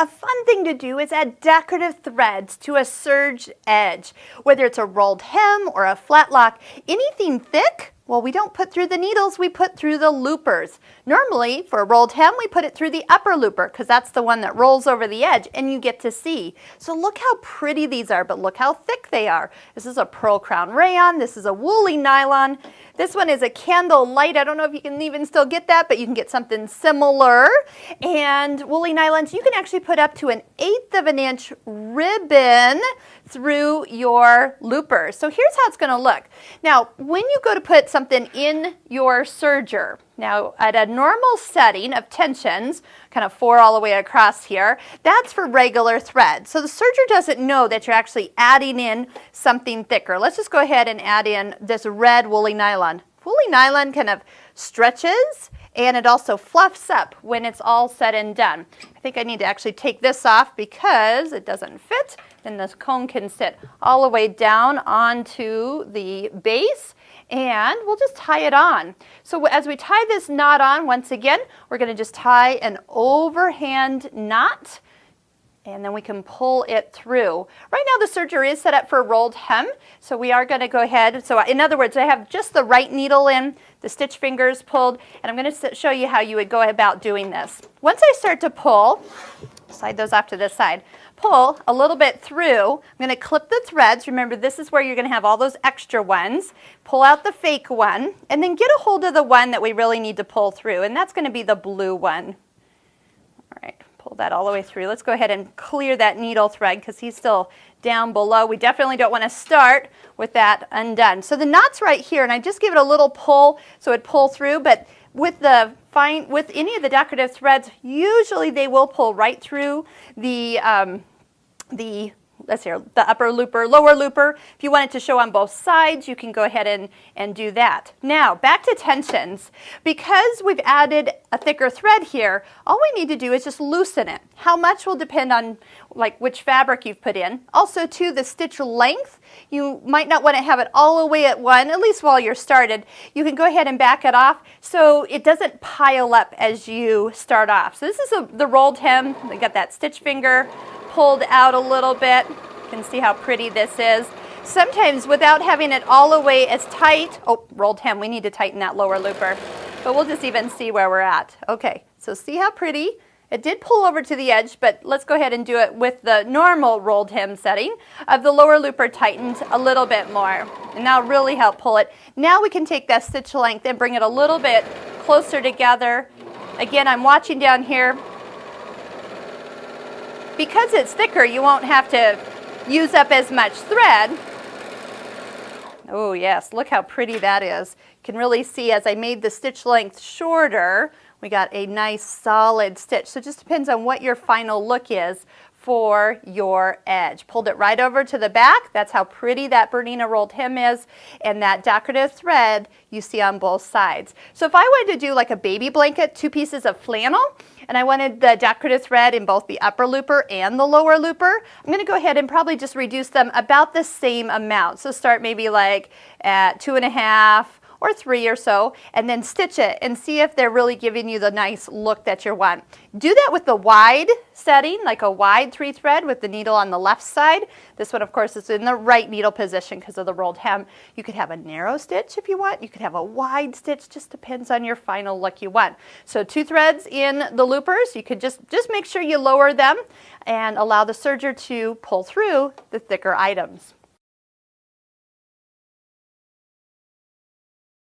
A fun thing to do is add decorative threads to a serge edge. Whether it's a rolled hem or a flat lock, anything thick, well, we don't put through the needles, we put through the loopers. Normally, for a rolled hem, we put it through the upper looper because that's the one that rolls over the edge and you get to see. So look how pretty these are, but look how thick they are. This is a pearl crown rayon, this is a woolly nylon. This one is a candle light. I don't know if you can even still get that, but you can get something similar. And woolly nylons, you can actually put up to 1/8 of an inch ribbon through your looper. So here's how it's going to look. Now, when you go to put something in your serger, now at a normal setting of tensions, kind of 4 all the way across here, that's for regular thread. So the serger doesn't know that you're actually adding in something thicker. Let's just go ahead and add in this red woolly nylon. Woolly nylon kind of stretches and it also fluffs up when it's all said and done. I think I need to actually take this off because it doesn't fit. Then this comb can sit all the way down onto the base and we'll just tie it on. So as we tie this knot on, once again, we're going to just tie an overhand knot and then we can pull it through. Right now the serger is set up for a rolled hem, so we are going to go ahead. So in other words, I have just the right needle in, the stitch fingers pulled, and I'm going to show you how you would go about doing this. Once I start to pull, slide those off to this side, pull a little bit through, I'm going to clip the threads. Remember, this is where you're going to have all those extra ones. Pull out the fake one, and then get a hold of the one that we really need to pull through, and that's going to be the blue one. All right. Pull that all the way through. Let's go ahead and clear that needle thread because he's still down below. We definitely don't want to start with that undone. So the knot's right here, and I just give it a little pull so it pull through, but with any of the decorative threads, usually they will pull right through the upper looper, lower looper. If you want it to show on both sides, you can go ahead and do that. Now, back to tensions. Because we've added a thicker thread here, all we need to do is just loosen it. How much will depend on which fabric you've put in. Also, too, the stitch length. You might not want to have it all the way at one, at least while you're started. You can go ahead and back it off so it doesn't pile up as you start off. So this is the rolled hem. We got that stitch finger pulled out a little bit. You can see how pretty this is. Sometimes without having it all the way as tight, rolled hem, we need to tighten that lower looper. But we'll just even see where we're at. Okay, so see how pretty? It did pull over to the edge, but let's go ahead and do it with the normal rolled hem setting of the lower looper tightened a little bit more. And that'll really help pull it. Now we can take that stitch length and bring it a little bit closer together. Again, I'm watching down here. Because it's thicker, you won't have to use up as much thread. Oh yes, look how pretty that is. You can really see as I made the stitch length shorter, we got a nice solid stitch. So it just depends on what your final look is for your edge. Pulled it right over to the back. That's how pretty that Bernina rolled hem is, and that decorative thread you see on both sides. So if I wanted to do like a baby blanket, 2 pieces of flannel, and I wanted the decorative thread in both the upper looper and the lower looper, I'm going to go ahead and probably just reduce them about the same amount. So start maybe like at 2.5 or 3 or so, and then stitch it and see if they're really giving you the nice look that you want. Do that with the wide setting, like a wide 3 thread with the needle on the left side. This one, of course, is in the right needle position because of the rolled hem. You could have a narrow stitch if you want. You could have a wide stitch, just depends on your final look you want. So 2 threads in the loopers. You could just make sure you lower them and allow the serger to pull through the thicker items.